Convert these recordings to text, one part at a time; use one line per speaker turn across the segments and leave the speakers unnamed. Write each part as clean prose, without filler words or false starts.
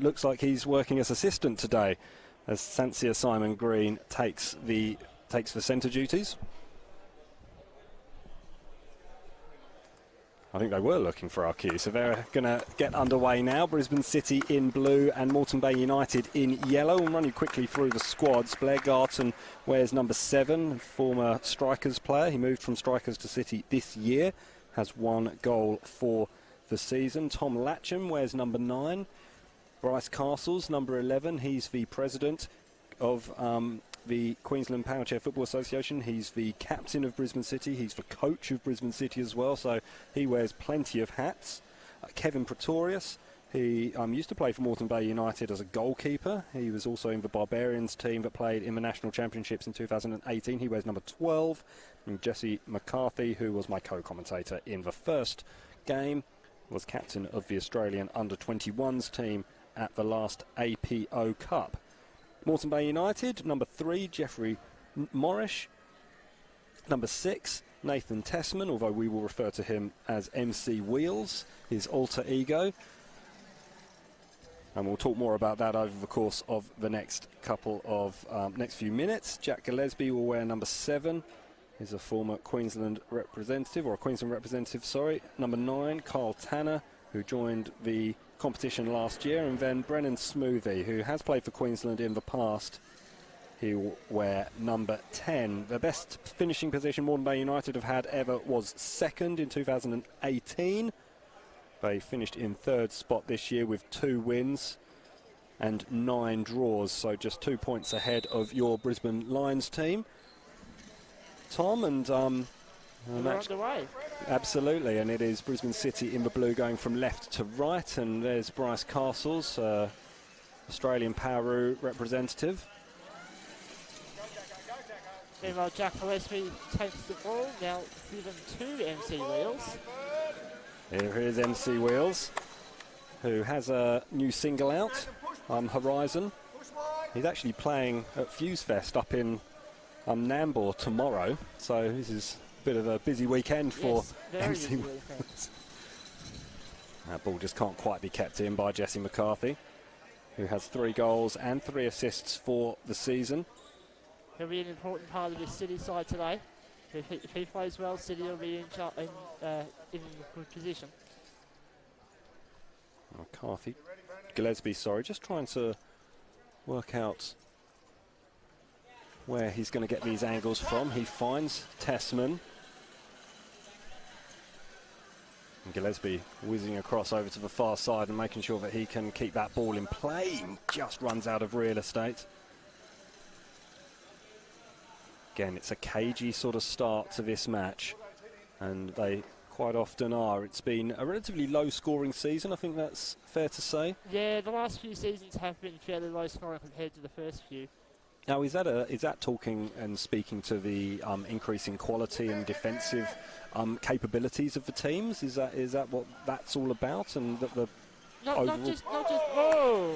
Looks like he's working as assistant today as Sansia Simon Green takes the centre duties. I think they were looking for our cue, so they're going to get underway now. Brisbane City in blue and Moreton Bay United in yellow. We'll run you quickly through the squads. Blair Garton wears number 7, former Strikers player. He moved from Strikers to City this year, has 1 goal for the season. Tom Latcham wears number 9. Bryce Castles, number 11, he's the president of the Queensland Powerchair Football Association. He's the captain of Brisbane City. He's the coach of Brisbane City as well, so he wears plenty of hats. Kevin Pretorius, he used to play for Moreton Bay United as a goalkeeper. He was also in the Barbarians team that played in the National Championships in 2018. He wears number 12. And Jesse McCarthy, who was my co-commentator in the first game, was captain of the Australian under-21s team at the last APO Cup. Moreton Bay United, number 3, Jeffrey Morrish. Number 6, Nathan Tessman, although we will refer to him as MC Wheels, his alter ego. And we'll talk more about that over the course of the next few minutes. Jack Gillespie will wear number 7. He's a former Queensland representative, sorry. Number 9, Carl Tanner, who joined the competition last year, and then Brennan Smoothie, who has played for Queensland in the past. He will wear number 10. The best finishing position Moreton Bay United have had ever was 2nd in 2018. They finished in 3rd spot this year with 2 wins and 9 draws, so just 2 points ahead of your Brisbane Lions team. Tom, and
we're underway.
Absolutely, and it is Brisbane City in the blue going from left to right, and there's Bryce Castles, Australian Poweroo representative.
Meanwhile, Jack Gillespie takes the ball, now given to MC Wheels.
Here is MC Wheels, who has a new single out, Horizon. He's actually playing at Fuse Fest up in Nambour tomorrow, so this is a bit of a busy weekend for MC Wheels. That ball just can't quite be kept in by Jesse McCarthy, who has 3 goals and 3 assists for the season.
He'll be an important part of this City side today. If he plays well, City will be in a good position.
McCarthy, Gillespie, sorry, just trying to work out where he's going to get these angles from. He finds Tessman. And Gillespie whizzing across over to the far side and making sure that he can keep that ball in play. He just runs out of real estate. Again, it's a cagey sort of start to this match, and they quite often are. It's been a relatively low-scoring season, I think that's fair to say.
Yeah, the last few seasons have been fairly low-scoring compared to the first few.
Now, is that talking and speaking to the increasing quality and defensive capabilities of the teams? Is that what that's all about? And the
not just. Whoa!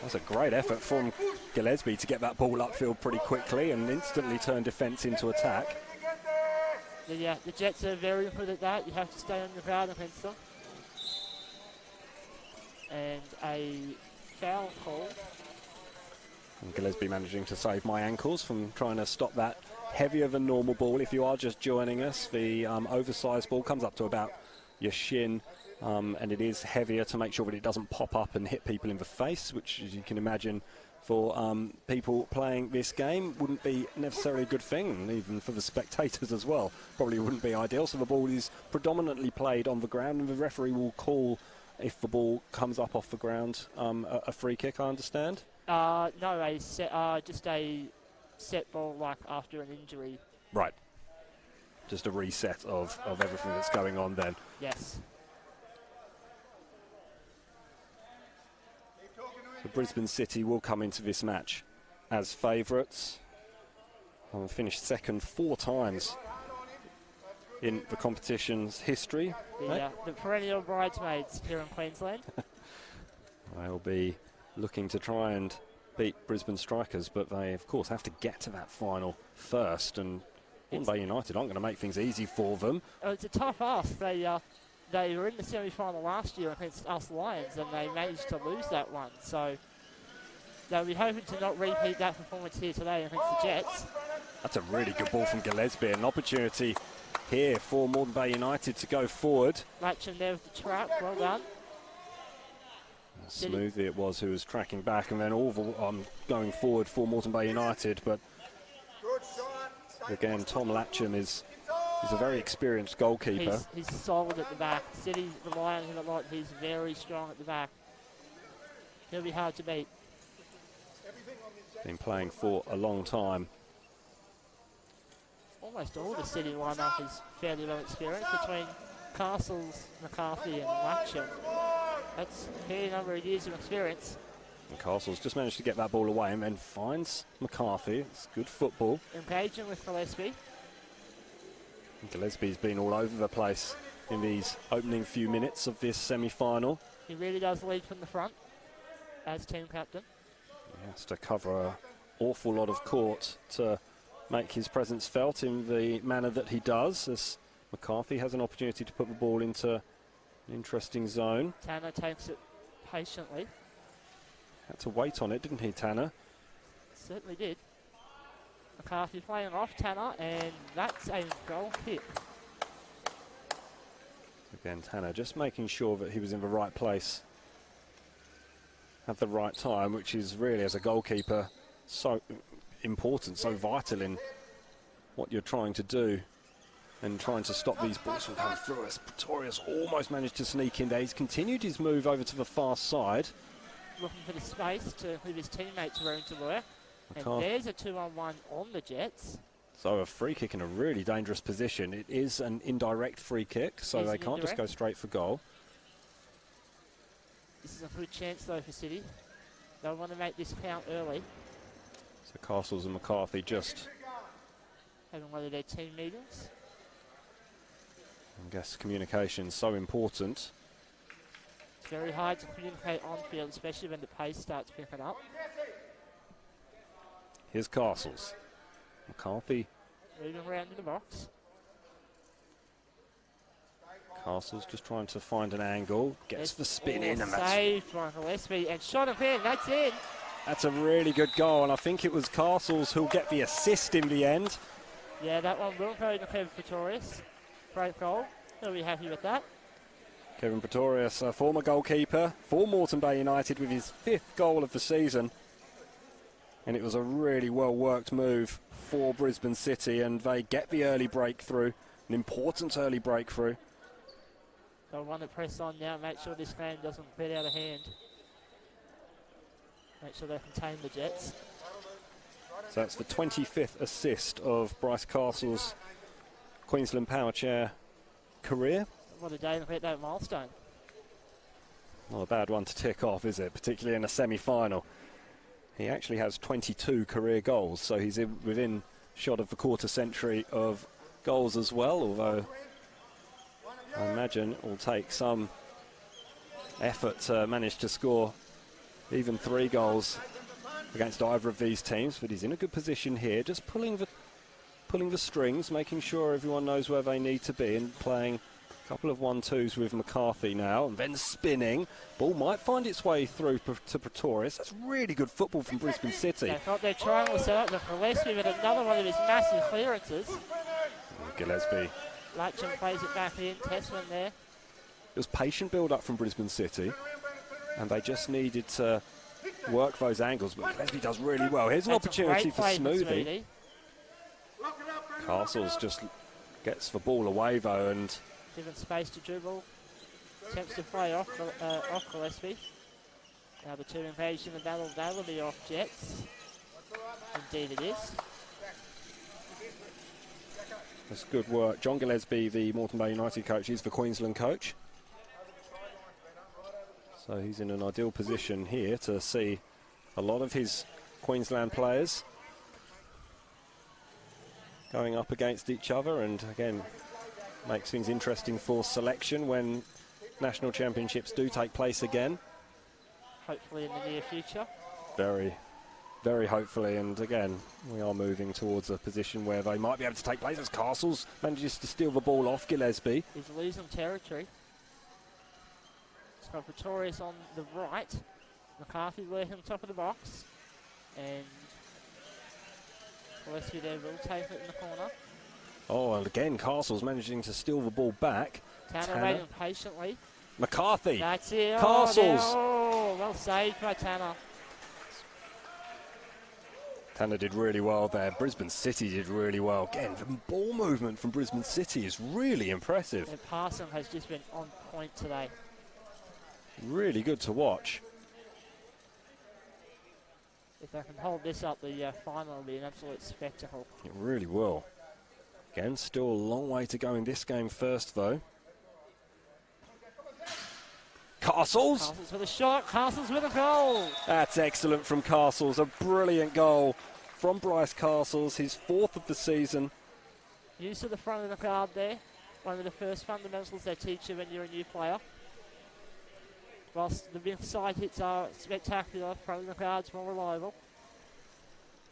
That's a great effort from Gillespie to get that ball upfield pretty quickly and instantly turn defence into attack.
Yeah, the Jets are very good at that. You have to stay on the ground against them. And a foul call.
And Gillespie managing to save my ankles from trying to stop that heavier than normal ball. If you are just joining us, the oversized ball comes up to about your shin, and it is heavier to make sure that it doesn't pop up and hit people in the face, which, as you can imagine, for people playing this game wouldn't be necessarily a good thing, even for the spectators as well. Probably wouldn't be ideal. So the ball is predominantly played on the ground, and the referee will call, if the ball comes up off the ground, a free kick, I understand.
No, just a set ball, like after an injury.
Right. Just a reset of everything that's going on then.
Yes.
So Brisbane City will come into this match as favourites. Finished second 4 times in the competition's history.
The perennial bridesmaids here in Queensland.
They'll be looking to try and beat Brisbane Strikers, but they, of course, have to get to that final first, and Moreton Bay United aren't going to make things easy for them.
It's a tough ask. They were in the semi-final last year against us Lions, and they managed to lose that one. So they'll be hoping to not repeat that performance here today against the Jets.
That's a really good ball from Gillespie. An opportunity here for Moreton Bay United to go forward.
Latcham there with the trap. Well done.
Smoothly it was who was tracking back, and then Orville going forward for Moreton Bay United. But again, Tom Latcham is a very experienced goalkeeper.
He's solid at the back. City rely on him a lot. He's very strong at the back. He'll be hard to beat.
Been playing for a long time.
Almost all the City lineup is fairly well experienced between Castles, McCarthy and Latcham. That's a fair number of years of experience.
And Castles just managed to get that ball away and then finds McCarthy. It's good football.
Engaging with Gillespie.
Gillespie's been all over the place in these opening few minutes of this semi-final.
He really does lead from the front as team captain.
He has to cover an awful lot of court to make his presence felt in the manner that he does, as McCarthy has an opportunity to put the ball into an interesting zone.
Tanner takes it patiently.
Had to wait on it, didn't he, Tanner?
Certainly did. McCarthy playing off Tanner, and that's a goal kick.
Again, Tanner just making sure that he was in the right place at the right time, which is really, as a goalkeeper, so important, so vital in what you're trying to do and trying to stop these balls from coming through. As Pretorius almost managed to sneak in there. He's continued his move over to the far side.
Looking for the space to leave his teammates room to work. And there's a 2-on-1 on the Jets. So
a free kick in a really dangerous position. It is an indirect free kick, so they can't just go straight for goal.
This is a good chance, though, for City. They'll want to make this count early.
So Castles and McCarthy just
having one of their team meetings.
I guess communication's so important.
It's very hard to communicate on field, especially when the pace starts picking up.
Here's Castles. McCarthy
moving around in the box.
Castles just trying to find an angle. Gets the spin in, and that's
saved by Gillespie and shot of in. That's in.
That's a really good goal, and I think it was Castles who'll get the assist in the end.
Yeah, that one will go to Kevin Pretorius. Great goal. He'll be happy with that.
Kevin Pretorius, a former goalkeeper for Moreton Bay United, with his 5th goal of the season. And it was a really well-worked move for Brisbane City, and they get the early breakthrough, an important early breakthrough.
They'll want to press on now, make sure this game doesn't get out of hand. Make sure they contain the Jets.
So that's the 25th assist of Bryce Castle's Queensland Powerchair career.
What a day to hit that milestone.
Not a bad one to tick off, is it? Particularly in a semi-final. He actually has 22 career goals, so he's within shot of the quarter century of goals as well, although I imagine it will take some effort to manage to score even 3 goals against either of these teams. But he's in a good position here, just pulling the strings, making sure everyone knows where they need to be, and playing a couple of 1-2s with McCarthy now, and then spinning. Ball might find its way through to Pretorius. That's really good football from Brisbane City.
They thought their triangle set up with Gillespie with another one of his massive clearances.
Gillespie.
Latcham plays it back in. Tessman there.
It was patient build-up from Brisbane City, and they just needed to work those angles, but Gillespie does really well. Here's an opportunity for Smoothie. Castles just gets the ball away, though, and
given space to dribble. Attempts to play off Gillespie. Now the 2 engaged in the battle. That'll be off Jets. Indeed it is.
That's good work. John Gillespie, the Moreton Bay United coach, is the Queensland coach. So he's in an ideal position here to see a lot of his Queensland players going up against each other, and again, Makes things interesting for selection when national championships do take place again.
Hopefully in the near future.
Very, very hopefully. And again, we are moving towards a position where they might be able to take place as Castles manages to steal the ball off Gillespie.
He's losing territory. It's got Pretorius on the right. McCarthy working on top of the box. And Gillespie there will take it in the corner.
Oh, and again, Castles managing to steal the ball back.
Tanner waiting patiently.
McCarthy.
That's it.
Castles.
Oh, well saved by Tanner.
Tanner did really well there. Brisbane City did really well. Again, the ball movement from Brisbane City is really impressive.
Their passing has just been on point today.
Really good to watch.
If they can hold this up, the final will be an absolute spectacle.
It really will. Again, still a long way to go in this game first, though. Castles.
Castles with a shot. Castles with a goal.
That's excellent from Castles. A brilliant goal from Bryce Castles, his 4th of the season.
Use to the front of the card there. One of the first fundamentals they teach you when you're a new player. Whilst the side hits are spectacular, front of the card's more reliable.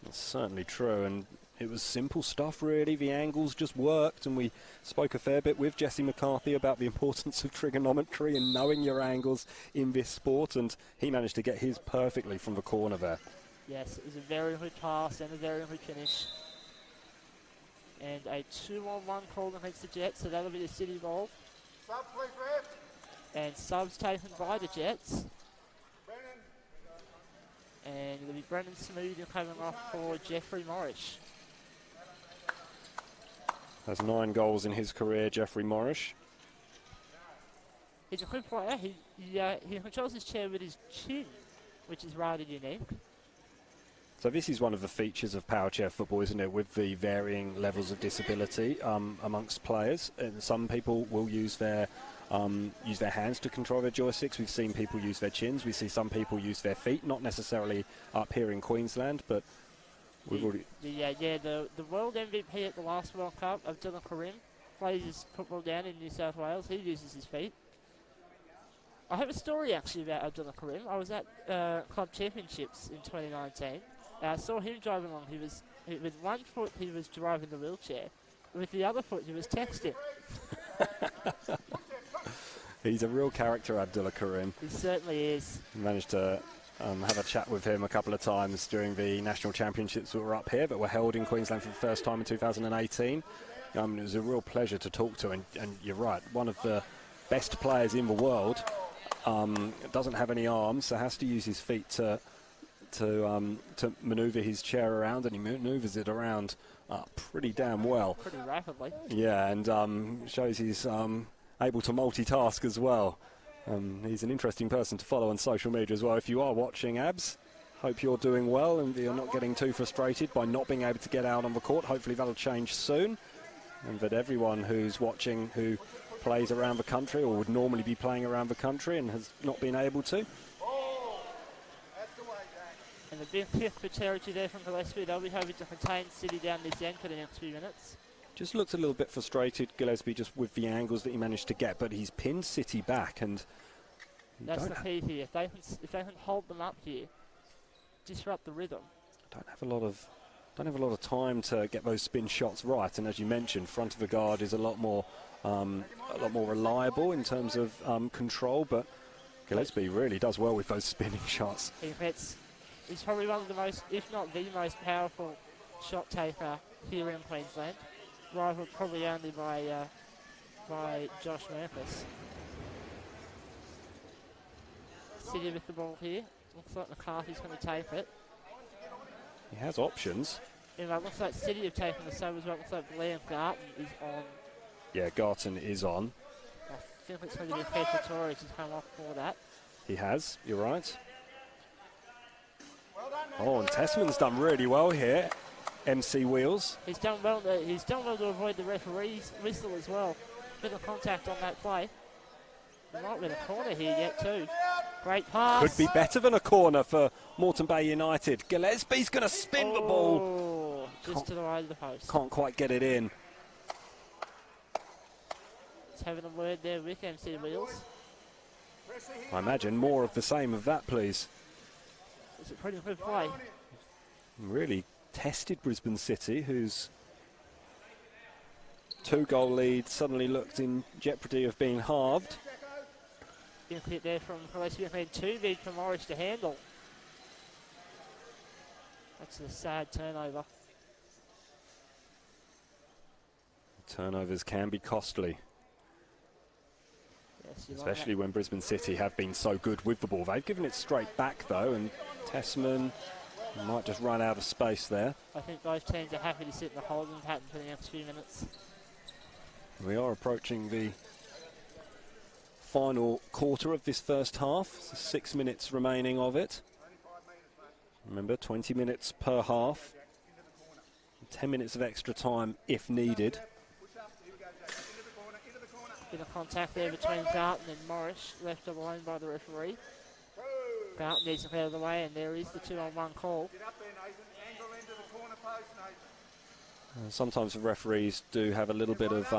That's certainly true, and it was simple stuff really. The angles just worked, and we spoke a fair bit with Jesse McCarthy about the importance of trigonometry and knowing your angles in this sport, and he managed to get his perfectly from the corner there.
Yes, it was a very good pass and a very good finish. And a 2-on-1 call against the Jets, so that'll be the City ball.
Sub, please, ref.
And subs taken by the Jets. And it'll be Brendan Smoother coming off for Jeffrey Morris.
Has 9 goals in his career, Jeffrey Morris.
He's a good player. He controls his chair with his chin, which is rather unique.
So this is one of the features of Powerchair football, isn't it, with the varying levels of disability amongst players. And some people will use their hands to control their joysticks. We've seen people use their chins. We see some people use their feet, not necessarily up here in Queensland, but we've already...
The world MVP at the last World Cup, Abdullah Karim, plays his football down in New South Wales. He uses his feet. I have a story actually about Abdullah Karim. I was at Club Championships in 2019. I saw him driving along. With one foot he was driving the wheelchair. With the other foot he was texting.
He's a real character, Abdullah Karim.
He certainly is.
Managed to have a chat with him a couple of times during the national championships that were up here, but were held in Queensland for the first time in 2018. It was a real pleasure to talk to, and you're right, one of the best players in the world. Doesn't have any arms, so has to use his feet to manoeuvre his chair around, and he manoeuvres it around pretty damn well.
Pretty rapidly.
Yeah, and shows he's able to multitask as well. He's an interesting person to follow on social media as well. If you are watching, Abs, hope you're doing well and you're not getting too frustrated by not being able to get out on the court. Hopefully that'll change soon, and that everyone who's watching who plays around the country or would normally be playing around the country and has not been able to.
And a big kick for territory there from Gillespie. They'll be hoping to contain City down this end for the next few minutes.
Just looked a little bit frustrated, Gillespie, just with the angles that he managed to get, but he's pinned City back, and
that's the key here. If they can hold them up here, disrupt the rhythm.
Don't have a lot of time to get those spin shots right, and as you mentioned, front of the guard is a lot more reliable in terms of control, but Gillespie really does well with those spinning shots.
He's probably one of the most, if not the most powerful shot taker here in Queensland, rivaled probably only by Josh Murphys. City with the ball here. Looks like McCarthy's going to take it.
He has options.
Anyway, it looks like City have taken the sub as well. It looks like Liam Garton is on.
Yeah, Garton is on.
I think it's going to be Peter Torres who's come off for that.
He has, you're right. Oh, and Tessman's done really well here. MC Wheels.
He's done well to avoid the referee's whistle as well. Bit of contact on that play. There might be a corner here yet too. Great pass.
Could be better than a corner for Moreton Bay United. Gillespie's going to spin the ball.
Just to the right of the post.
Can't quite get it in.
Just having a word there with MC Wheels.
I imagine more of the same of that, please.
It's a pretty good play.
Really tested Brisbane City, whose 2-goal lead suddenly looked in jeopardy of being halved.
Good hit there from Gillespie, and 2 big for Morris to handle. That's a sad turnover.
Turnovers can be costly.
Yes,
especially when Brisbane City have been so good with the ball. They've given it straight back though, and Tessman might just run out of space there.
I think both teams are happy to sit in the holding pattern for the next few minutes.
We are approaching the final quarter of this first half. 6 minutes remaining of it. Remember, 20 minutes per half. 10 minutes of extra time if needed.
Bit of contact there between Barton and Morris, left alone by the referee. Barton needs to get out of the way, and there is the 2-on-1 call.
Sometimes the referees do have a little bit of,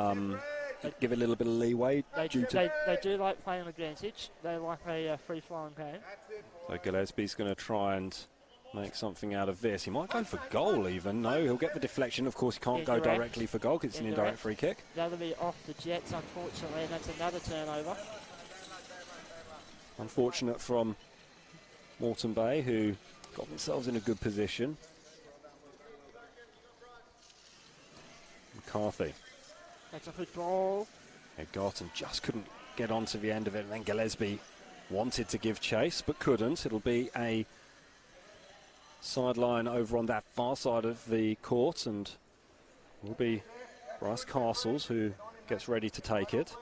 give a little bit of leeway.
They do like playing advantage. They like a free-flowing game.
So Gillespie's going to try and make something out of this. He might go for goal even. No, he'll get the deflection. Of course, he can't go directly for goal because it's an indirect free kick.
That'll be off the Jets, unfortunately, and that's another turnover.
Unfortunate from Moreton Bay, who got themselves in a good position. McCarthy.
That's a good ball.
They got and just couldn't get onto the end of it. And then Gillespie wanted to give chase, but couldn't. It'll be a sideline over on that far side of the court, and will be Bryce Castles who gets ready to take it.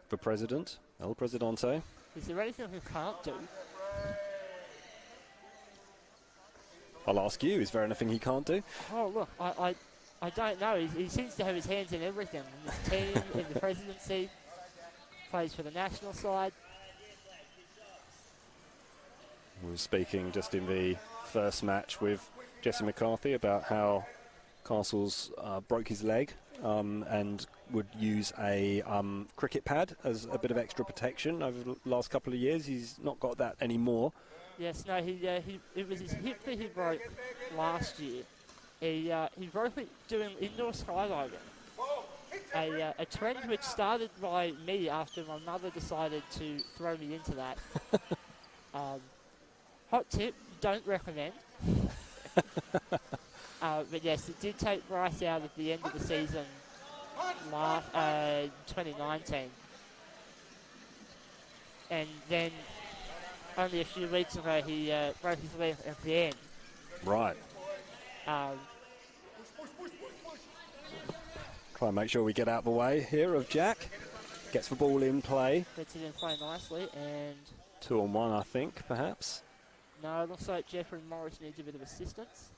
The president, El Presidente.
Is there anything he can't do?
I'll ask you, is there anything he can't do?
Oh, look, I don't know. He seems to have his hands in everything. In his team, in the presidency, plays for the national side.
We were speaking just in the first match with Jesse McCarthy about how Castles broke his leg and would use a cricket pad as a bit of extra protection over the last couple of years. He's not got that anymore.
Yes, no, it was his hip that he broke last year. He broke it doing indoor skydiving. A trend which started by me after my mother decided to throw me into that. Hot tip, don't recommend. But yes, it did take Bryce out at the end of the season, 2019. And then only a few weeks ago he broke his leg at the end.
Right. Try and make sure we get out of the way here of Jack. Gets the ball in play.
Gets it in play nicely, and
2-on-1, I think, perhaps.
No, it looks like Jeffrey Morris needs a bit of assistance.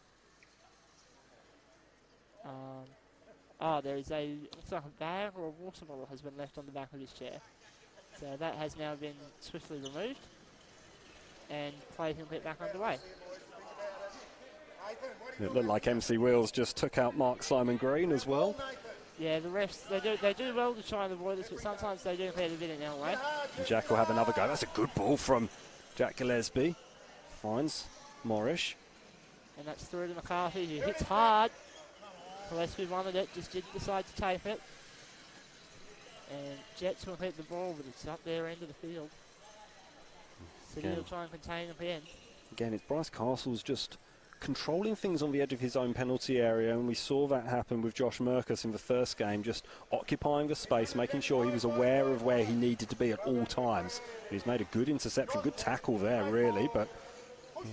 There is looks like a bag or a water bottle has been left on the back of his chair. So that has now been swiftly removed, and play can get back underway.
It looked like MC Wheels just took out Mark Simon Green as well.
Yeah, the refs, they do well to try and avoid this, but sometimes they do get a bit in our way.
And Jack will have another go. That's a good ball from Jack Gillespie. Finds Morris.
And that's through to McCarthy, who hits hard. Gillespie wanted it, just didn't decide to take it. And Jets will hit the ball, but it's up their end of the field. City will try and contain the pen.
Again, it's Bryce Castles just controlling things on the edge of his own penalty area, and we saw that happen with Josh Merkus in the first game, just occupying the space, making sure he was aware of where he needed to be at all times. He's made a good interception, good tackle there, really, but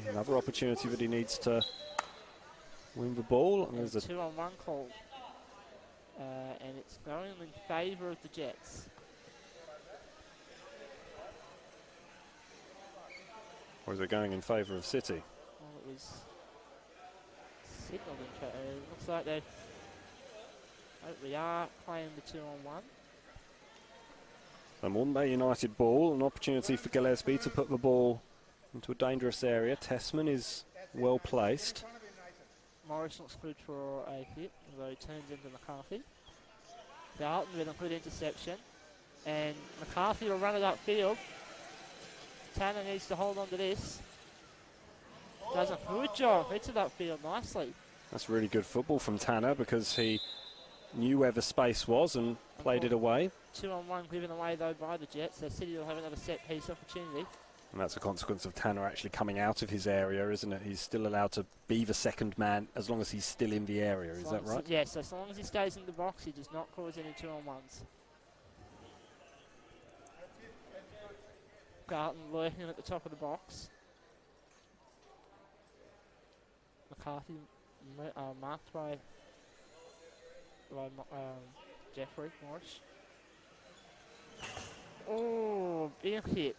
another opportunity that he needs to win the ball. And there's a
2-on-1 call, and it's going in favour of the Jets.
Or is it going in favour of City?
Well, it was signalled in favour. It looks like we are playing the 2-on-1.
A Moreton Bay United ball, an opportunity for Gillespie to put the ball into a dangerous area. Tessman is well placed.
Morris looks good for a hit, although he turns into McCarthy. Garton with a good interception. And McCarthy will run it upfield. Tanner needs to hold on to this. Does a good job, hits it upfield nicely.
That's really good football from Tanner because he knew where the space was and played it away.
2-on-1 given away though by the Jets, so City will have another set piece opportunity.
And that's a consequence of Tanner actually coming out of his area, isn't it? He's still allowed to be the second man as long as he's still in the area, is that right?
Yes, as long as he stays in the box, he does not cause any 2-on-1s. Garton lurking at the top of the box. McCarthy marked by Jeffrey Morris. Oh, big hit.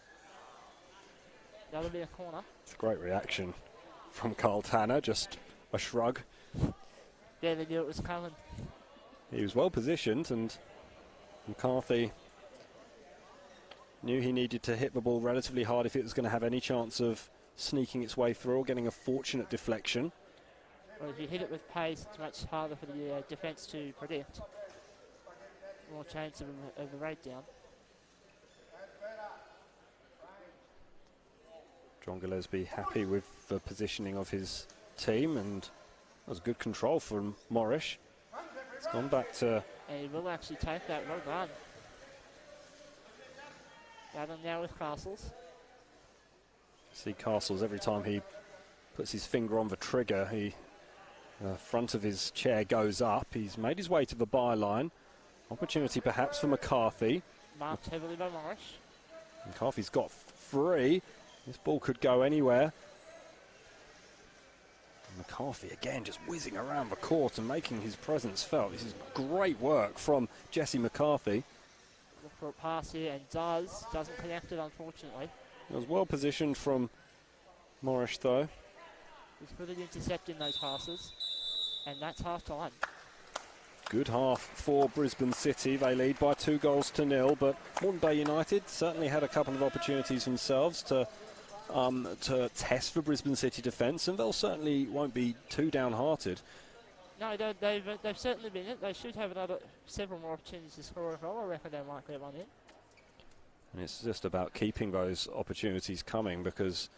That'll be a corner.
It's a great reaction from Carl Tanner, just a shrug.
Yeah, they knew it was coming.
He was well positioned and McCarthy knew he needed to hit the ball relatively hard if it was going to have any chance of sneaking its way through or getting a fortunate deflection.
Well, if you hit it with pace, it's much harder for the defence to predict. More chance of a rate down.
John Gillespie happy with the positioning of his team, and that was good control from Morris. It's gone back to...
And he will actually take that. Well done. Adam now with Castles.
See Castles, every time he puts his finger on the trigger, the front of his chair goes up. He's made his way to the byline. Opportunity perhaps for McCarthy.
Marked heavily by Morris.
McCarthy's got free. This ball could go anywhere. McCarthy again just whizzing around the court and making his presence felt. This is great work from Jesse McCarthy.
Look for a pass here and doesn't connect it unfortunately.
It was well positioned from Morris though.
He's good at intercepting those passes, and that's half time.
Good half for Brisbane City. They lead by 2-0, but Moreton Bay United certainly had a couple of opportunities themselves to test the Brisbane City defence, and they'll certainly won't be too downhearted.
No, they've certainly been it. They should have several more opportunities to score a goal. I reckon they might get one in.
And it's just about keeping those opportunities coming because,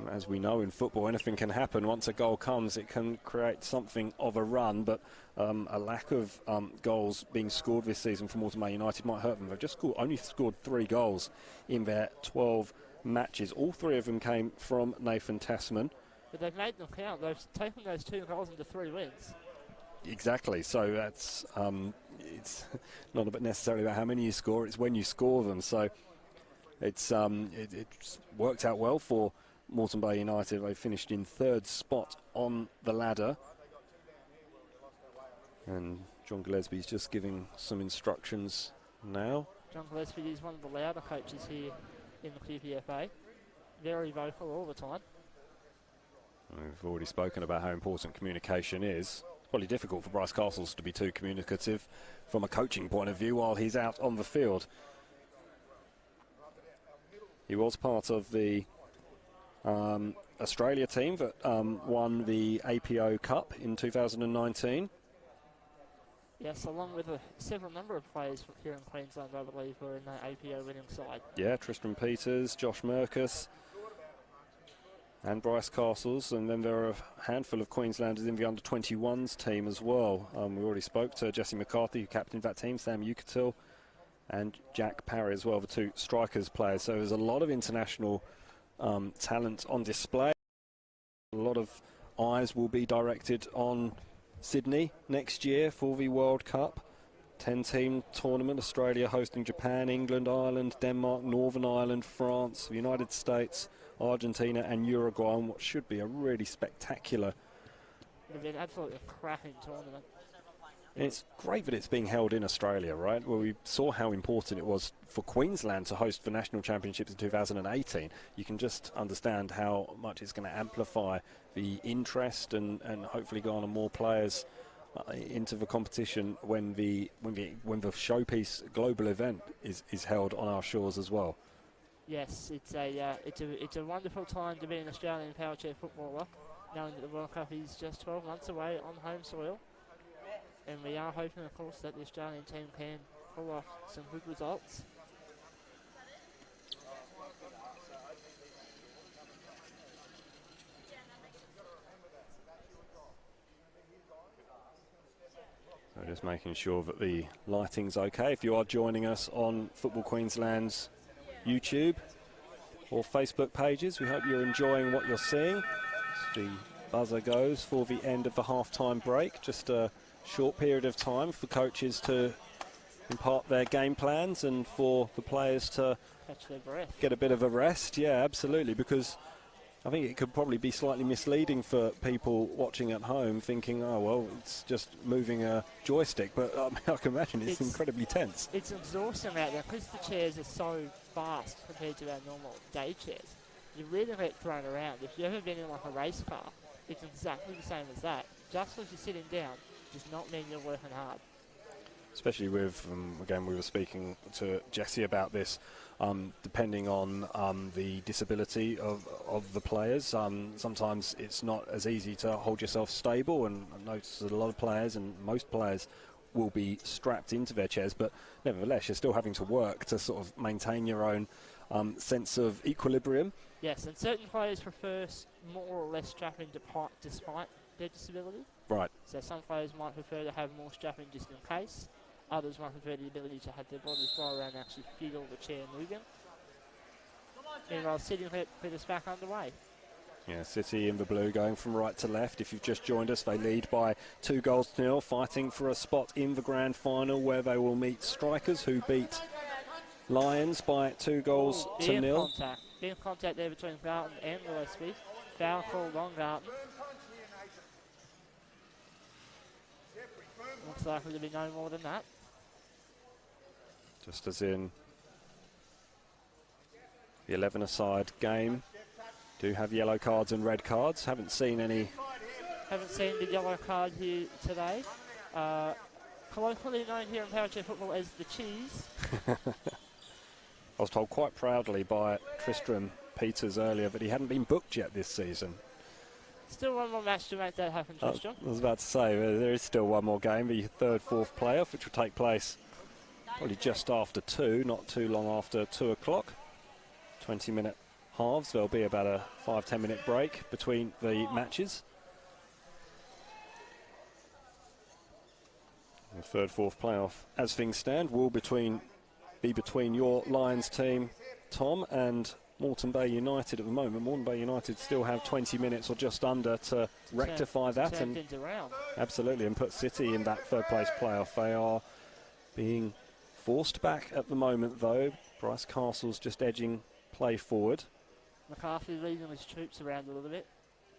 as we know in football, anything can happen. Once a goal comes, it can create something of a run, but a lack of goals being scored this season from Moreton Bay United might hurt them. They've just only scored 3 goals in their 12 matches. All 3 of them came from Nathan Tasman.
But they've made them count. They've taken those 2 goals into 3 wins.
Exactly. So that's it's not necessarily about how many you score; it's when you score them. So it's worked out well for Moreton Bay United. They finished in 3rd spot on the ladder. And John Gillespie's just giving some instructions now.
John Gillespie is one of the louder coaches here in the QPFA. Very vocal all the time.
We've already spoken about how important communication is. It's probably difficult for Bryce Castles to be too communicative from a coaching point of view while he's out on the field. He was part of the Australia team that won the APO Cup in 2019.
Yes, along with several number of players from here in Queensland, I believe, were in that APO winning side.
Yeah, Tristan Peters, Josh Merkus and Bryce Castles, and then there are a handful of Queenslanders in the under-21s team as well. We already spoke to Jesse McCarthy, who captained that team, Sam Ukatil and Jack Parry as well, the 2 strikers players. So there's a lot of international talent on display. A lot of eyes will be directed on Sydney next year for the World Cup. 10-team tournament, Australia hosting Japan, England, Ireland, Denmark, Northern Ireland, France, the United States, Argentina and Uruguay, on what should be a really spectacular...
It's been absolutely a cracking tournament.
It's great that it's being held in Australia, right? Well, we saw how important it was for Queensland to host the National Championships in 2018. You can just understand how much it's going to amplify the interest and hopefully go on more players into the competition when the showpiece global event is held on our shores as well.
Yes, it's a wonderful time to be an Australian Powerchair footballer. knowing that the World Cup is just 12 months away on home soil. And we are hoping, of course, that the Australian team can pull off some good results.
So just making sure that the lighting's okay. If you are joining us on Football Queensland's YouTube or Facebook pages, we hope you're enjoying what you're seeing. As the buzzer goes for the end of the half-time break. Just a short period of time for coaches to impart their game plans and for the players to
catch their breath,
get a bit of a rest. Yeah, absolutely, because I think it could probably be slightly misleading for people watching at home, thinking, oh, well, it's just moving a joystick. But I can imagine it's incredibly tense.
It's exhausting out there because the chairs are so fast compared to our normal day chairs. You really get thrown around. If you've ever been in like a race car, it's exactly the same as that. Just because you're sitting down does not mean you're working hard. Especially
with, again, we were speaking to Jessie about this, depending on the disability of the players. Sometimes it's not as easy to hold yourself stable, and I notice that a lot of players, and most players, will be strapped into their chairs, but nevertheless, you're still having to work to sort of maintain your own sense of equilibrium.
Yes, and certain players prefer more or less strapping despite their disability.
Right.
So some players might prefer to have more strapping just in case. Others might prefer the ability to have their bodies fly around and actually feel the chair moving. Meanwhile, City put us back underway.
Yeah, City in the blue going from right to left. If you've just joined us, they lead by 2-0, fighting for a spot in the grand final where they will meet Strikers, who beat Lions by 2-0.
Being contact there between Garton and Gillespie. Foul called on Garton. Looks likely to be no more than that.
Just as in the 11-a-side game, do have yellow cards and red cards. Haven't seen any.
Haven't seen the yellow card here today. Colloquially known here in Powerchair football as the cheese.
I was told quite proudly by Tristram Peters earlier that he hadn't been booked yet this season.
Still one more match to make that happen, Tristram.
I was about to say, there is still one more game, the third, fourth playoff, which will take place probably just after 2, not too long after 2 o'clock. 20-minute halves. There'll be about a 5-10 minute break between the matches. The third, fourth playoff, as things stand, will be between your Lions team, Tom, and Moreton Bay United at the moment. Moreton Bay United still have 20 minutes or just under to rectify that and absolutely and put City in that third place playoff. They are being forced back at the moment, though. Bryce Castle's just edging play forward.
McCarthy leading his troops around a little bit.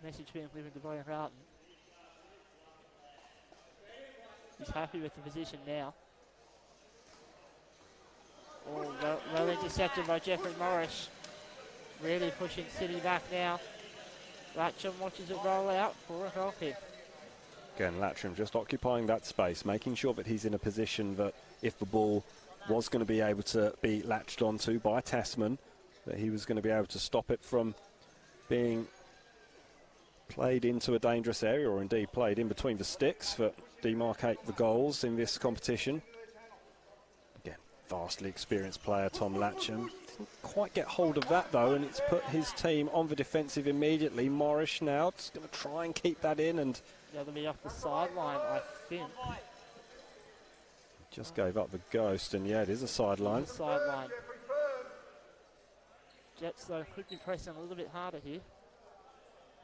Message being given to Brian Garton. He's happy with the position now. Oh, well intercepted by Jeffrey Morris. Really pushing City back now. Latcham watches it roll out for a goal kick.
Again, Latcham just occupying that space, making sure that he's in a position that if the ball was going to be able to be latched onto by Tasman, that he was going to be able to stop it from being played into a dangerous area, or indeed played in between the sticks that demarcate the goals in this competition. Again, vastly experienced player Tom Latcham. Didn't quite get hold of that though, and it's put his team on the defensive immediately. Morris now just going to try and keep that in, and
they'll be off the sideline, I think.
Just gave up the ghost, and yeah, it is a sideline.
Sideline. Jets though could be pressing a little bit harder here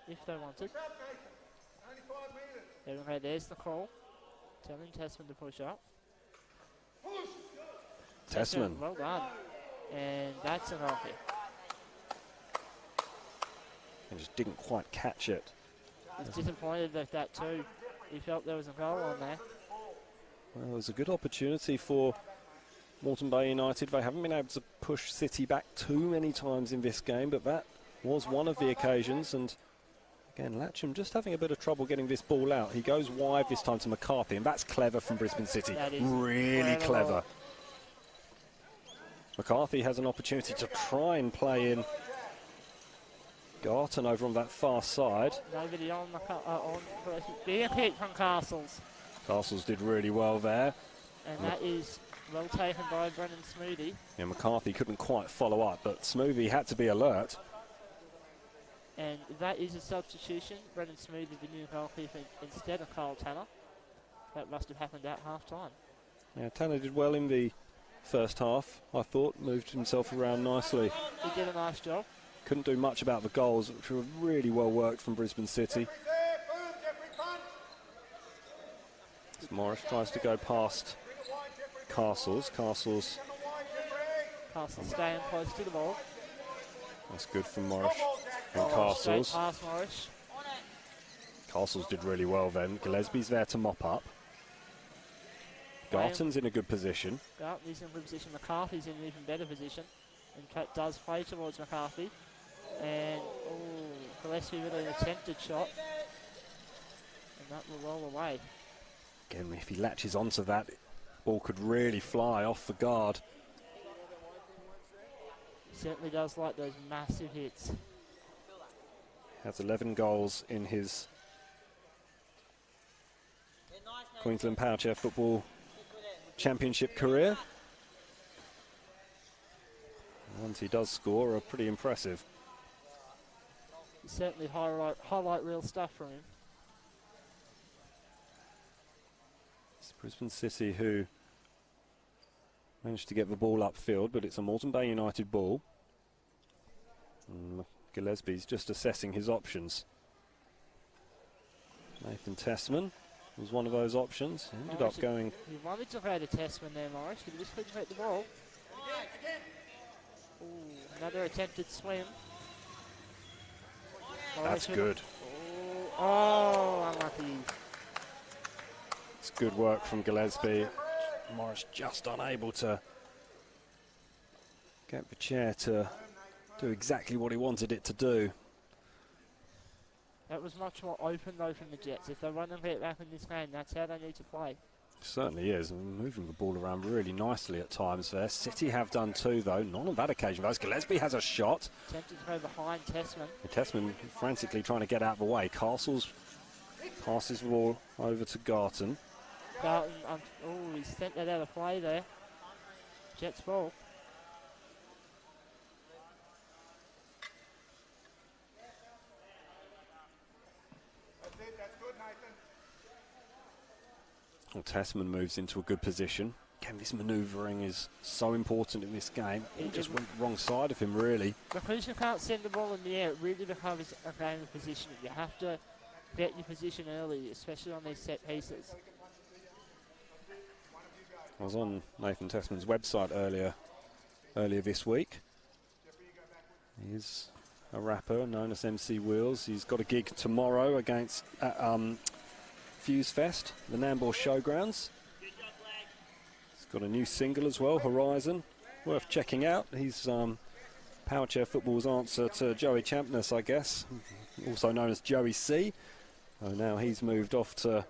if they wanted. Anyway, there's the call. Telling Tasman to push up.
Tasman.
Well done. And that's an goal kick.
And just didn't quite catch it.
He's disappointed with that too. He felt there was a goal on there.
Well, it was a good opportunity for Moreton Bay United. They haven't been able to push City back too many times in this game, but that was one of the occasions. And again, Latcham just having a bit of trouble getting this ball out. He goes wide this time to McCarthy, and that's clever from Brisbane City.
That is
really clever. McCarthy has an opportunity to try and play in Garton over on that far side.
Nobody on the being hit from Castles.
Castles did really well there.
And that is well taken by Brennan Smoothy.
Yeah, McCarthy couldn't quite follow up, but Smoothy had to be alert.
And that is a substitution. Brennan Smoothy, the new goalkeeper, instead of Carl Tanner. That must have happened at half-time.
Yeah, Tanner did well in the first half, I thought. Moved himself around nicely.
He did a nice job.
Couldn't do much about the goals, which were really well worked from Brisbane City. As Morris tries to go past Castles. Castles
staying close to the ball.
That's good from Morris and
Straight
Castles.
past Morris.
Castles did really well then. Gillespie's there to mop up. Garton's in a good position.
Garton's in a good position. McCarthy's in an even better position. And does play towards McCarthy. And, Gillespie with an attempted shot. And that will roll away.
Again, if he latches onto that, ball could really fly off the guard.
He certainly does like those massive hits.
Has 11 goals in his Queensland Powerchair Football Championship career. The ones he does score are pretty impressive.
It's certainly highlight reel stuff from him.
It's Brisbane City who managed to get the ball upfield, but it's a Moreton Bay United ball. And Gillespie's just assessing his options. Nathan Tessman was one of those options. He ended up going...
He wanted to create a Tessman there, Morris, but he just couldn't hit the ball. Another attempted swim.
That's good.
Unlucky.
It's good work from Gillespie. Morris just unable to get the chair to do exactly what he wanted it to do.
That was much more open though from the Jets. If they want to get back in this game, that's how they need to play.
Certainly is, and moving the ball around really nicely at times there. City have done too, though, not on that occasion. Gillespie has a shot.
Attempted to go behind Tessman.
Tessman frantically trying to get out of the way. Castles passes the ball over to Garton.
Garton, he's sent that out of play there. Jets ball.
Well, Tessman moves into a good position. Again, this manoeuvring is so important in this game. He just went the wrong side of him, really.
Because you can't send the ball in the air, it really becomes a game of positioning. You have to get your position early, especially on these set pieces.
I was on Nathan Tessman's website earlier this week. He's a rapper known as MC Wheels. He's got a gig tomorrow against Fuse Fest, the Nambour Showgrounds. He's got a new single as well, Horizon, worth checking out. He's Powerchair Football's answer to Joey Champness, I guess, also known as Joey C. Now he's moved off to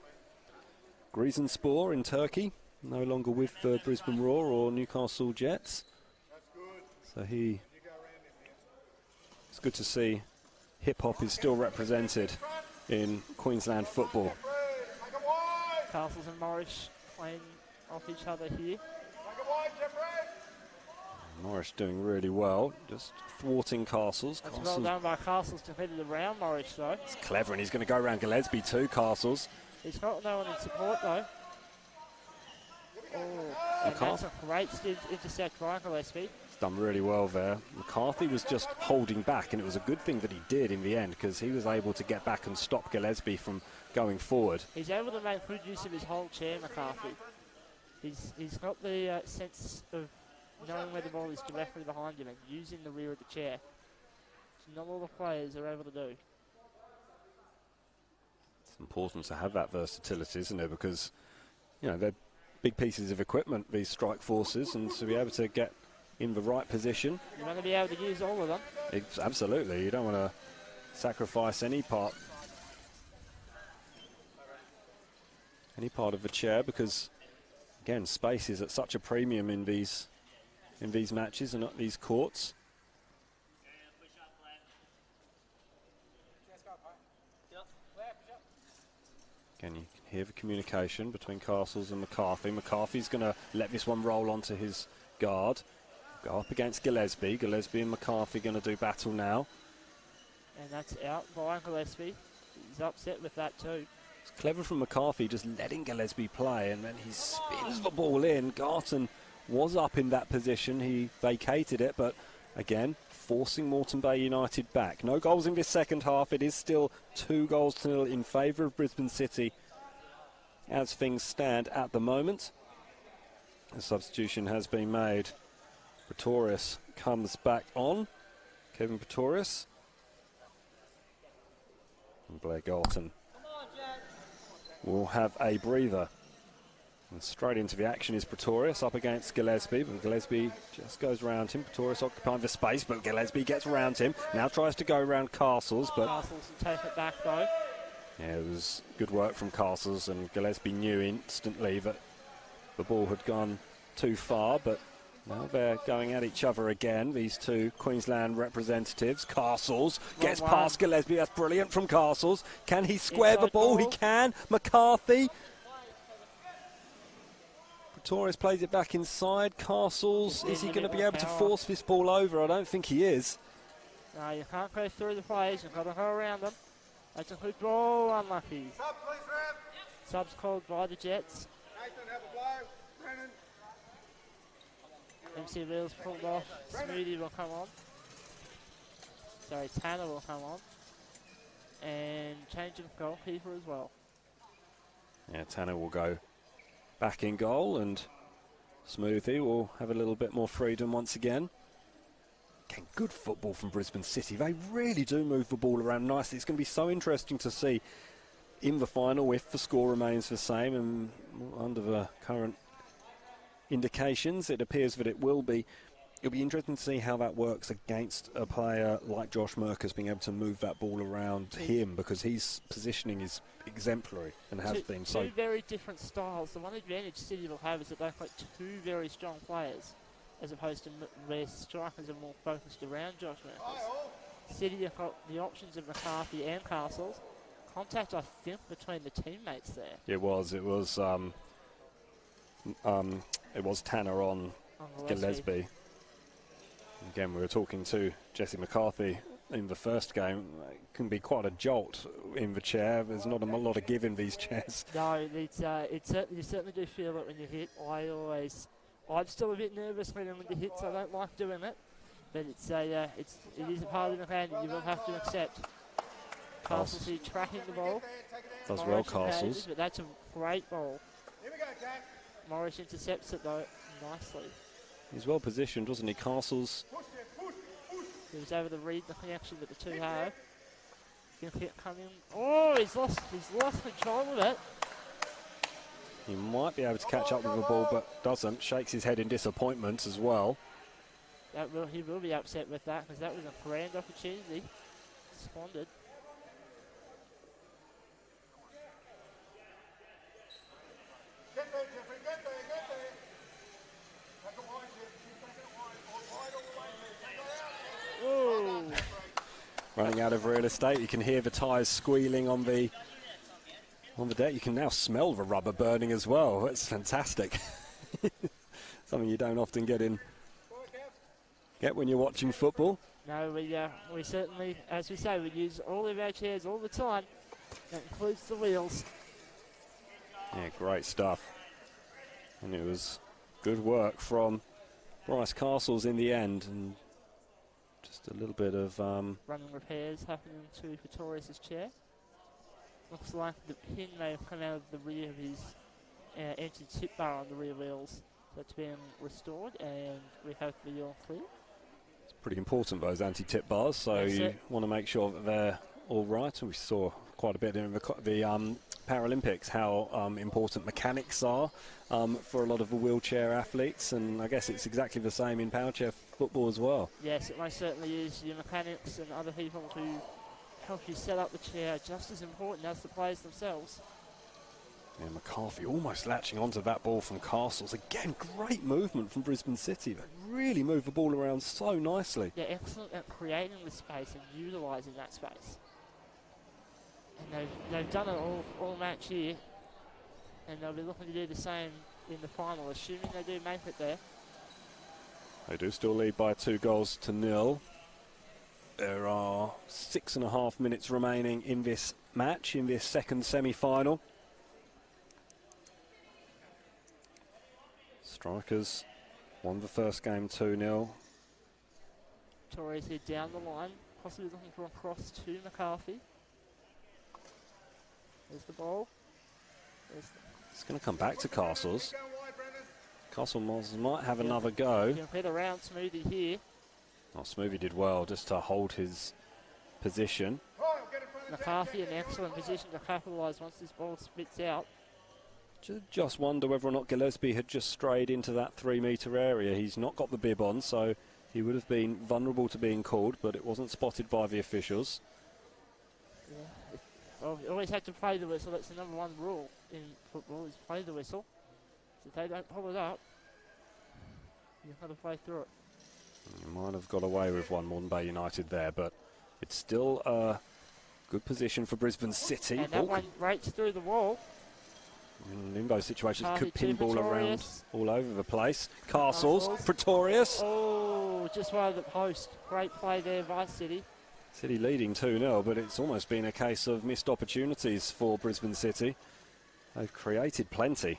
Giresunspor in Turkey, no longer with the Brisbane Roar or Newcastle Jets. So it's good to see hip-hop is still represented in Queensland football.
Castles and Morris playing off each other here.
Morris doing really well, just thwarting Castles.
That's well done by Castles to head it around Morris though.
It's clever, and he's going to go around Gillespie too, Castles.
He's got no one in support though. And that's a great intercept by Gillespie.
He's done really well there. McCarthy was just holding back, and it was a good thing that he did in the end, because he was able to get back and stop Gillespie from going forward.
He's able to make good use of his whole chair, McCarthy. He's got the sense of knowing where the ball is directly behind him and using the rear of the chair. Which not all the players are able to do.
It's important to have that versatility, isn't it? Because, you know, they're big pieces of equipment, these strike forces, and to be able to get in the right position.
You want to be able to use all of them.
Absolutely. You don't want to sacrifice any part of the chair, because, again, space is at such a premium in these matches and at these courts. Again, you can hear the communication between Castles and McCarthy. McCarthy's going to let this one roll onto his guard. Go up against Gillespie. Gillespie and McCarthy going to do battle now.
And that's out by Gillespie. He's upset with that too.
It's clever from McCarthy just letting Gillespie play, and then he spins the ball in. Garton was up in that position. He vacated it, but again, forcing Moreton Bay United back. No goals in this second half. It is still 2-0 in favour of Brisbane City as things stand at the moment. A substitution has been made. Pretorius comes back on. Kevin Pretorius. And Blair Galton will have a breather. And straight into the action is Pretorius up against Gillespie, but Gillespie just goes around him. Pretorius occupying the space, but Gillespie gets around him. Now tries to go around Castles, but
Castles will take it back though.
yeah, it was good work from Castles, and Gillespie knew instantly that the ball had gone too far, but now they're going at each other again, these two Queensland representatives. Castles gets past Gillespie. That's brilliant from Castles. Can he square the ball? He can. McCarthy. Pretorius plays it back inside. Castles, is he going to be able to force this ball over? I don't think he is.
No, you can't go through the players. You've got to go around them. That's a good ball. Unlucky. Subs called by the Jets. MC Wheels pulled off. Smoothie will come on. Sorry, Tanner will come on. And change of goalkeeper as well.
Yeah, Tanner will go back in goal, and Smoothie will have a little bit more freedom once again. Again, good football from Brisbane City. They really do move the ball around nicely. It's going to be so interesting to see in the final if the score remains the same, and under the current indications it appears that it will be. It'll be interesting to see how that works against a player like Josh Merkers being able to move that ball around him, because his positioning is exemplary and has been so.
Two very different styles. The one advantage City will have is that they've got two very strong players, as opposed to where strikers are more focused around Josh Merkers. City have got the options of McCarthy and Castles. Contact, I think, between the teammates there.
It was Tanner on Gillespie. Again, we were talking to Jesse McCarthy in the first game. It can be quite a jolt in the chair. There's not a lot of give in these chairs.
No, you certainly do feel it when you hit. I'm still a bit nervous when you hit, so I don't like doing it. But it is a part of the game that you will have to accept. Castles here tracking the ball.
Does well, Castles.
But that's a great ball. Morris intercepts it though nicely.
He's well positioned, wasn't he? Castles.
He was able to read the connection that the two have. He'll come in. Oh, he's lost control of it.
He might be able to catch up with the ball, but doesn't. Shakes his head in disappointment as well.
He will be upset with that, because that was a grand opportunity. Squandered. Ooh.
Running out of real estate, you can hear the tyres squealing on the deck. You can now smell the rubber burning as well. It's fantastic. Something you don't often get when you're watching football.
No, we certainly, as we say, we use all of our chairs all the time. That includes the wheels.
Yeah, great stuff. And it was good work from Bryce Castles in the end, and just a little bit of
running repairs happening to Pretorius' chair. Looks like the pin may have come out of the rear of his anti-tip bar on the rear wheels. So it's been restored, and we hope the all clear.
It's pretty important, those anti-tip bars, so you want to make sure that they're all right. And we saw quite a bit in the Paralympics how important mechanics are for a lot of the wheelchair athletes, and I guess it's exactly the same in Powerchair football as well.
Yes, it most certainly is. Your mechanics and other people who help you set up the chair just as important as the players themselves.
Yeah, McCarthy almost latching onto that ball from Castles. Again, great movement from Brisbane City. They really move the ball around so nicely.
They're excellent at creating the space and utilising that space. They've done it all match here, and they'll be looking to do the same in the final, assuming they do make it there.
They do still lead by 2-0. There are 6.5 minutes remaining in this match, in this second semi-final. Strikers won the first game 2-0.
Torres here down the line, possibly looking for a cross to McCarthy. There's the ball.
It's going to come back to Castles. Castles might have another go.
You can hit around Smoothie here.
Oh, Smoothie did well just to hold his position.
McCarthy in an excellent position to capitalise once this ball spits out.
Just wonder whether or not Gillespie had just strayed into that 3-metre area. He's not got the bib on, so he would have been vulnerable to being called, but it wasn't spotted by the officials.
Yeah. Well, you always have to play the whistle. That's the number one rule in football, is play the whistle. So if they don't pull it up, you've got to play through it.
You might have got away with one, Moreton Bay United there, but it's still a good position for Brisbane City.
And that one breaks through the wall.
In those situations, could pinball
Pretorius.
around all over the place. Castles, Pretorius.
Oh, just by the post. Great play there by City.
City leading 2-0, but it's almost been a case of missed opportunities for Brisbane City. They've created plenty.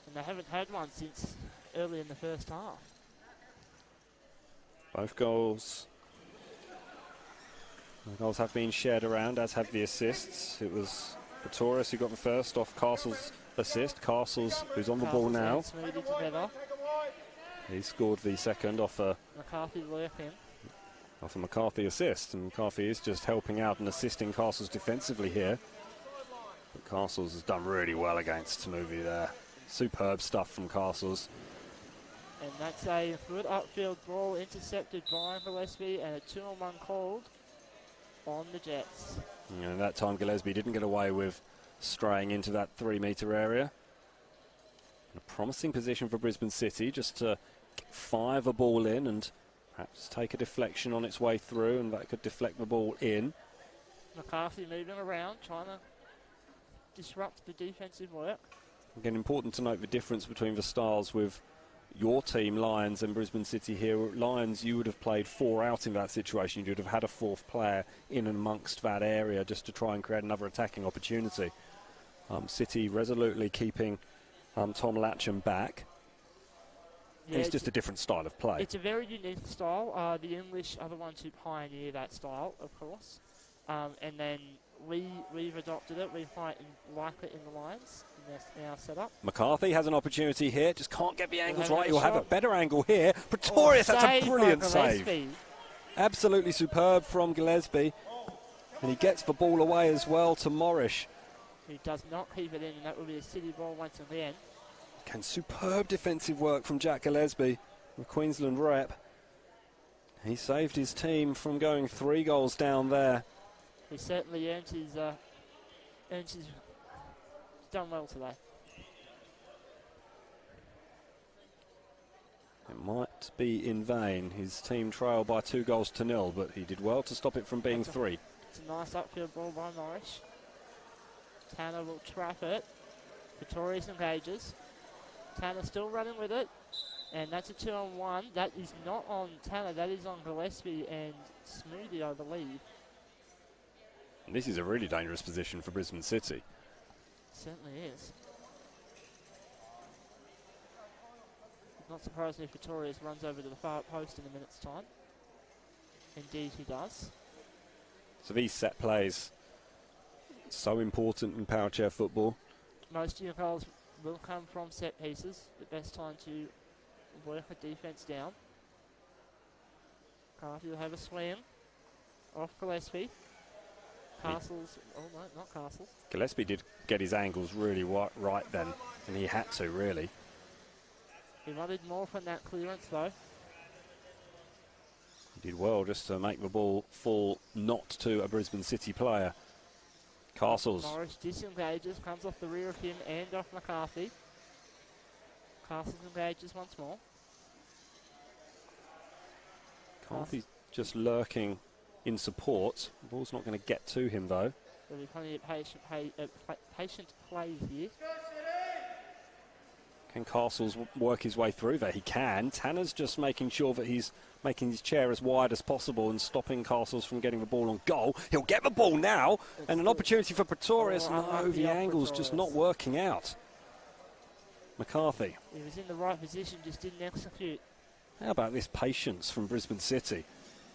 And they haven't had one since early in the first half.
Both goals. The goals have been shared around, as have the assists. It was Pretorius who got the first off Castles' assist. Castles, who's on the ball now. He scored the second off a McCarthy assist, and McCarthy is just helping out and assisting Castles defensively here. But Castles has done really well against Smoothie there. Superb stuff from Castles.
And that's a good upfield ball intercepted by Gillespie, and a 2-on-1 called on the Jets.
And that time Gillespie didn't get away with straying into that 3-metre area. A promising position for Brisbane City, just to fire the ball in and perhaps take a deflection on its way through, and that could deflect the ball in.
McCarthy moving around, trying to disrupt the defensive work.
Again, important to note the difference between the styles with your team, Lions, and Brisbane City here. Lions, you would have played 4 out in that situation. You'd have had a 4th player in and amongst that area just to try and create another attacking opportunity. City resolutely keeping Tom Latcham back. Yeah, it's just a different style of play.
It's a very unique style. The English are the ones who pioneer that style, of course. And then we've adopted it. We fight like it in the Lions in our setup.
McCarthy has an opportunity here. Just can't get the angles right. He'll have a better angle here. Pretorius, that's a brilliant save. Absolutely superb from Gillespie. And he gets the ball away as well to Morrish.
He does not keep it in, and that will be a City ball once again.
Again, superb defensive work from Jack Gillespie, the Queensland rep. He saved his team from going 3 goals down there.
He certainly earned his done well today.
It might be in vain. His team trailed by 2-0, but he did well to stop it from being 3.
It's a nice upfield ball by Morrish. Tanner will trap it. Pretorius engages. Tanner still running with it. And that's a 2-on-1. That is not on Tanner. That is on Gillespie and Smoothie, I believe.
And this is a really dangerous position for Brisbane City.
Certainly is. Not surprising if Pretorius runs over to the far post in a minute's time. Indeed he does.
So these set plays, so important in Powerchair football.
Most of your goals will come from set pieces. The best time to work a defence down. Carthy will have a swing off Gillespie. Castles, oh no, not Castles.
Gillespie did get his angles really right then, and he had to, really.
He wanted more from that clearance, though.
He did well just to make the ball fall not to a Brisbane City player. Castles.
Morris disengages, comes off the rear of him and off McCarthy. Castles engages once more.
McCarthy just lurking in support. The ball's not going to get to him, though.
There'll be plenty of patient play here.
Can Castles work his way through there? He can. Tanner's just making sure that he's making his chair as wide as possible and stopping Castles from getting the ball on goal. He'll get the ball now, and an opportunity for Pretorius. No, the angle's just not working out. McCarthy.
He was in the right position, just didn't execute.
How about this patience from Brisbane City?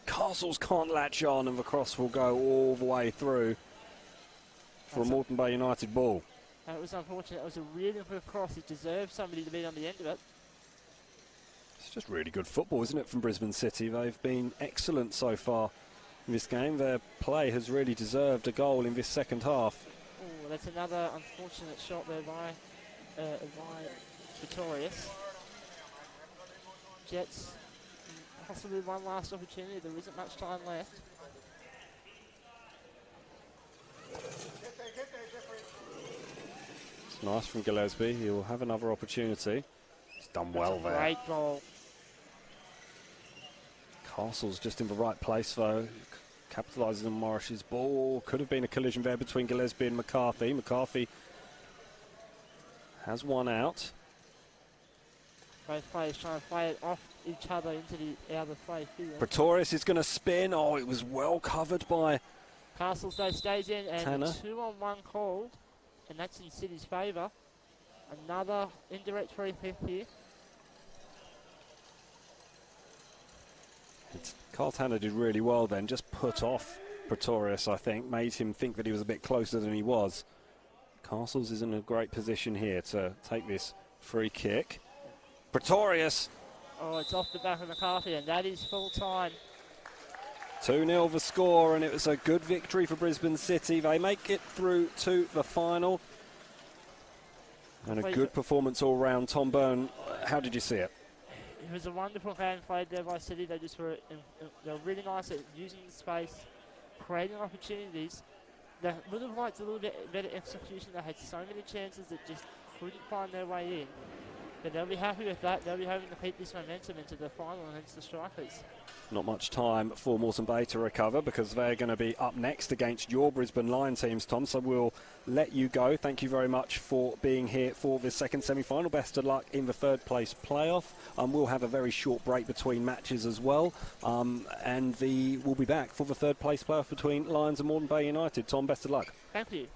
Castles can't latch on, and the cross will go all the way through for a Moreton Bay United ball.
That was unfortunate. It was a really good cross. It deserved somebody to be on the end of it.
It's just really good football, isn't it, from Brisbane City? They've been excellent so far in this game. Their play has really deserved a goal in this second half.
Oh, that's another unfortunate shot there by Pretorius. Jets, possibly one last opportunity. There isn't much time left.
It's nice from Gillespie. He'll have another opportunity. He's done well there.
Great goal.
Castle's just in the right place, though. Capitalises on Morris's ball. Could have been a collision there between Gillespie and McCarthy. McCarthy has one out.
Both players trying to play it off each other into the out of play field.
Pretorius is going to spin. Oh, it was well covered by
Castles, though, stays in, and
Tanner.
2-on-1 called, and that's in City's favour. Another indirect free kick here.
Carl Tanner did really well then, just put off Pretorius, I think, made him think that he was a bit closer than he was. Castles is in a great position here to take this free kick. Pretorius!
Oh, it's off the back of McCarthy, and that is full time.
2-0 the score, and it was a good victory for Brisbane City. They make it through to the final. And a good performance all round. Tom Byrne, how did you see it?
It was a wonderful game played there by City. They just were really nice at using the space, creating opportunities. They would have liked a little bit better execution. They had so many chances that just couldn't find their way in. But they'll be happy with that. They'll be hoping to keep this momentum into the final against the Strikers.
Not much time for Moreton Bay to recover because they're going to be up next against your Brisbane Lion teams, Tom. So we'll let you go. Thank you very much for being here for this second semi-final. Best of luck in the third place playoff. We'll have a very short break between matches as well. And we'll be back for the third place playoff between Lions and Moreton Bay United. Tom, best of luck.
Thank you.